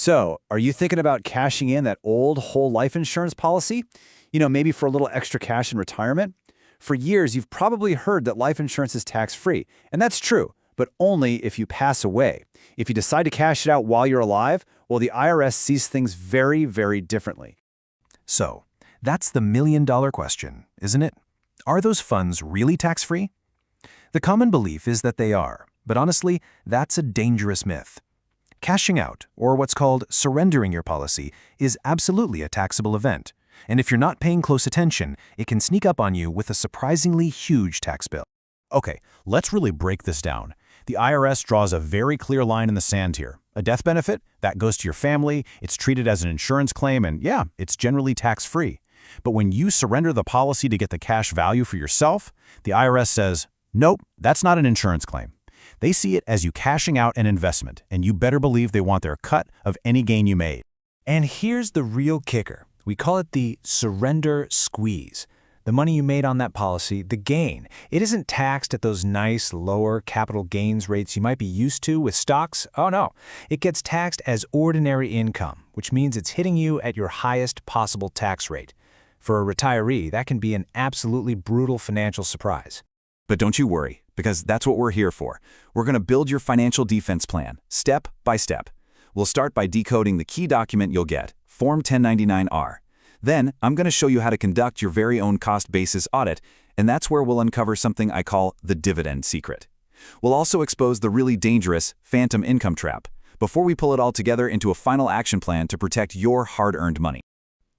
So, are you thinking about cashing in that old whole life insurance policy? Maybe for a little extra cash in retirement? For years, you've probably heard that life insurance is tax-free, and that's true, but only if you pass away. If you decide to cash it out while you're alive, well, the IRS sees things very, very differently. So, that's the million-dollar question, isn't it? Are those funds really tax-free? The common belief is that they are, but honestly, that's a dangerous myth. Cashing out, or what's called surrendering your policy, is absolutely a taxable event. And if you're not paying close attention, it can sneak up on you with a surprisingly huge tax bill. Okay, let's really break this down. The IRS draws a very clear line in the sand here. A death benefit, that goes to your family, it's treated as an insurance claim, and yeah, it's generally tax-free. But when you surrender the policy to get the cash value for yourself, the IRS says, nope, that's not an insurance claim. They see it as you cashing out an investment, and you better believe they want their cut of any gain you made. And here's the real kicker. We call it the surrender squeeze. The money you made on that policy, the gain, it isn't taxed at those nice lower capital gains rates you might be used to with stocks. Oh no, it gets taxed as ordinary income, which means it's hitting you at your highest possible tax rate. For a retiree, that can be an absolutely brutal financial surprise. But don't you worry, because that's what we're here for. We're going to build your financial defense plan, step by step. We'll start by decoding the key document you'll get, Form 1099-R. Then, I'm going to show you how to conduct your very own cost-basis audit, and that's where we'll uncover something I call the Dividend Secret. We'll also expose the really dangerous phantom income trap, before we pull it all together into a final action plan to protect your hard-earned money.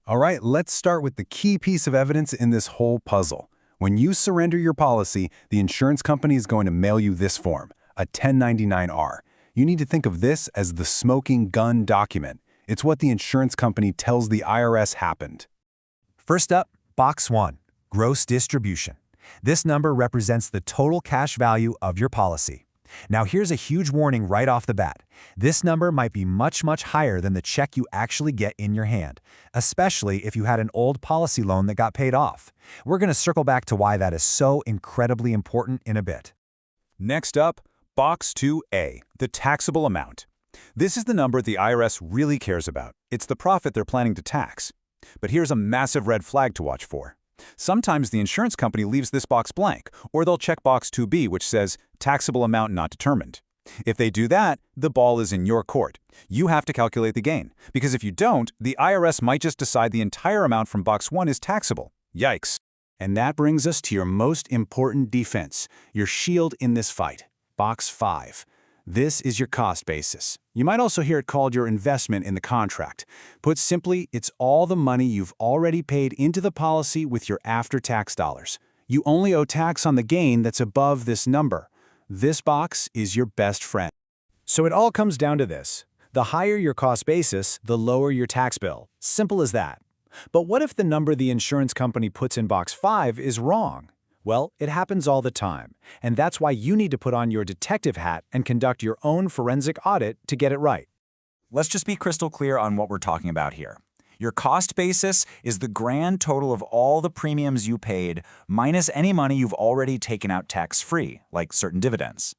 All right, let's start with the key piece of evidence in this whole puzzle. When you surrender your policy, the insurance company is going to mail you this form, a 1099-R. You need to think of this as the smoking gun document. It's what the insurance company tells the IRS happened. First up, Box 1, Gross Distribution. This number represents the total cash value of your policy. Now here's a huge warning right off the bat. This number might be much, much higher than the check you actually get in your hand, especially if you had an old policy loan that got paid off. We're going to circle back to why that is so incredibly important in a bit. Next up, Box 2A, the taxable amount. This is the number the IRS really cares about. It's the profit they're planning to tax. But here's a massive red flag to watch for. Sometimes the insurance company leaves this box blank, or they'll check Box 2B, which says taxable amount not determined. If they do that, the ball is in your court. You have to calculate the gain, because if you don't, the IRS might just decide the entire amount from Box 1 is taxable. Yikes. And that brings us to your most important defense, your shield in this fight, Box 5. This is your cost basis. You might also hear it called your investment in the contract. Put simply, it's all the money you've already paid into the policy with your after-tax dollars. You only owe tax on the gain that's above this number. This box is your best friend. So it all comes down to this. The higher your cost basis, the lower your tax bill. Simple as that. But what if the number the insurance company puts in Box 5 is wrong? Well, it happens all the time, and that's why you need to put on your detective hat and conduct your own forensic audit to get it right. Let's just be crystal clear on what we're talking about here. Your cost basis is the grand total of all the premiums you paid minus any money you've already taken out tax-free, like certain dividends.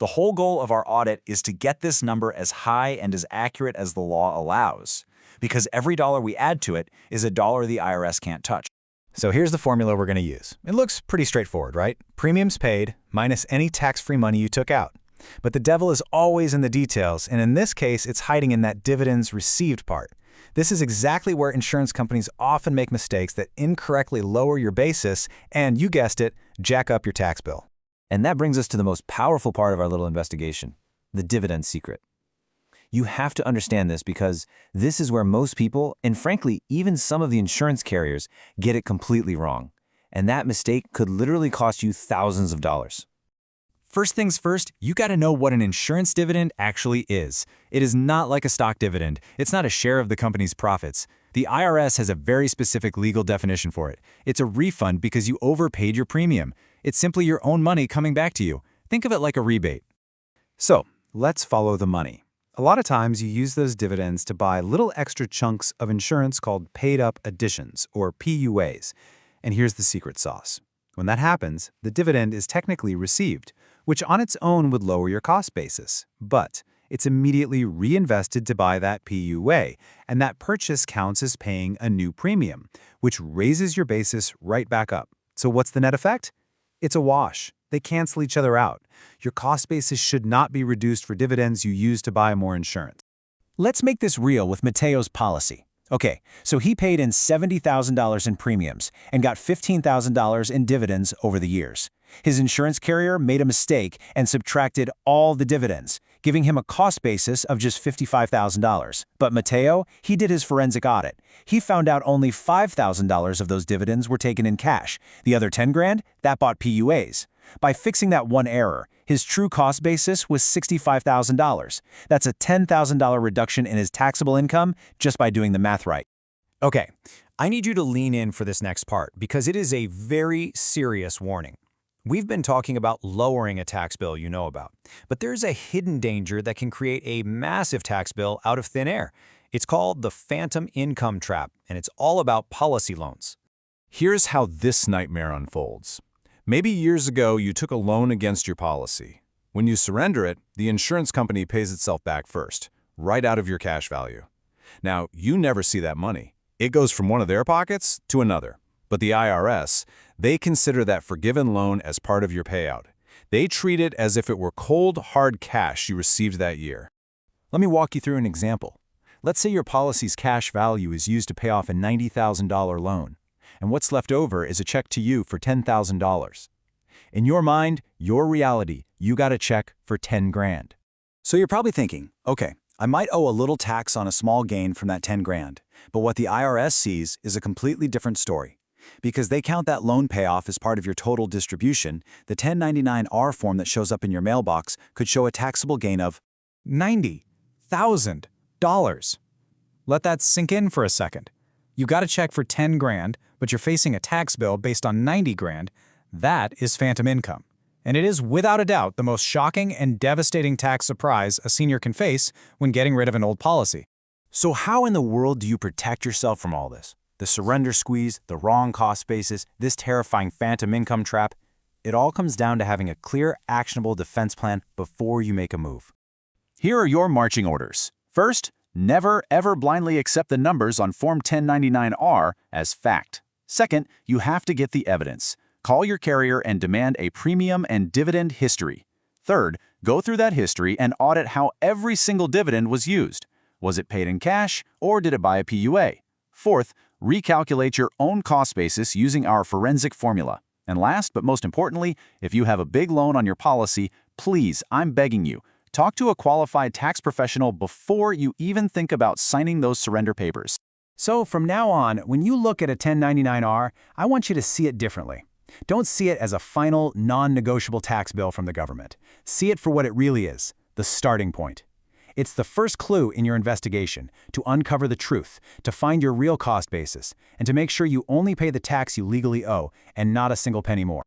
The whole goal of our audit is to get this number as high and as accurate as the law allows, because every dollar we add to it is a dollar the IRS can't touch. So here's the formula we're going to use. It looks pretty straightforward, right? Premiums paid minus any tax-free money you took out. But the devil is always in the details, and in this case, it's hiding in that dividends received part. This is exactly where insurance companies often make mistakes that incorrectly lower your basis and, you guessed it, jack up your tax bill. And that brings us to the most powerful part of our little investigation, the dividend secret. You have to understand this because this is where most people, and frankly, even some of the insurance carriers, get it completely wrong. And that mistake could literally cost you thousands of dollars. First things first, you got to know what an insurance dividend actually is. It is not like a stock dividend. It's not a share of the company's profits. The IRS has a very specific legal definition for it. It's a refund because you overpaid your premium. It's simply your own money coming back to you. Think of it like a rebate. So, let's follow the money. A lot of times you use those dividends to buy little extra chunks of insurance called paid-up additions, or PUAs. And here's the secret sauce. When that happens, the dividend is technically received, which on its own would lower your cost basis. But it's immediately reinvested to buy that PUA, and that purchase counts as paying a new premium, which raises your basis right back up. So what's the net effect? It's a wash. They cancel each other out. Your cost basis should not be reduced for dividends you use to buy more insurance. Let's make this real with Mateo's policy. Okay, so he paid in $70,000 in premiums and got $15,000 in dividends over the years. His insurance carrier made a mistake and subtracted all the dividends, giving him a cost basis of just $55,000. But Mateo, he did his forensic audit. He found out only $5,000 of those dividends were taken in cash. The other $10,000, that bought PUAs. By fixing that one error, his true cost basis was $65,000. That's a $10,000 reduction in his taxable income just by doing the math right. Okay, I need you to lean in for this next part because it is a very serious warning. We've been talking about lowering a tax bill you know about, but there's a hidden danger that can create a massive tax bill out of thin air. It's called the phantom income trap, and it's all about policy loans. Here's how this nightmare unfolds. Maybe years ago you took a loan against your policy. When you surrender it, the insurance company pays itself back first, right out of your cash value. Now, you never see that money. It goes from one of their pockets to another. But the IRS, they consider that forgiven loan as part of your payout. They treat it as if it were cold, hard cash you received that year. Let me walk you through an example. Let's say your policy's cash value is used to pay off a $90,000 loan, and what's left over is a check to you for $10,000. In your mind, your reality, you got a check for $10,000. So you're probably thinking, okay, I might owe a little tax on a small gain from that $10,000, but what the IRS sees is a completely different story. Because they count that loan payoff as part of your total distribution, the 1099-R form that shows up in your mailbox could show a taxable gain of $90,000. Let that sink in for a second. You got a check for $10,000, but you're facing a tax bill based on $90,000. That is phantom income. And it is without a doubt the most shocking and devastating tax surprise a senior can face when getting rid of an old policy. So how in the world do you protect yourself from all this? The surrender squeeze, the wrong cost basis, this terrifying phantom income trap, it all comes down to having a clear, actionable defense plan before you make a move. Here are your marching orders. First, never ever blindly accept the numbers on Form 1099-R as fact. Second, you have to get the evidence. Call your carrier and demand a premium and dividend history. Third, go through that history and audit how every single dividend was used. Was it paid in cash or did it buy a PUA? Fourth, recalculate your own cost basis using our forensic formula. And last but most importantly, if you have a big loan on your policy, please, I'm begging you, talk to a qualified tax professional before you even think about signing those surrender papers. So from now on, when you look at a 1099-R, I want you to see it differently. Don't see it as a final, non-negotiable tax bill from the government. See it for what it really is, the starting point. It's the first clue in your investigation to uncover the truth, to find your real cost basis, and to make sure you only pay the tax you legally owe and not a single penny more.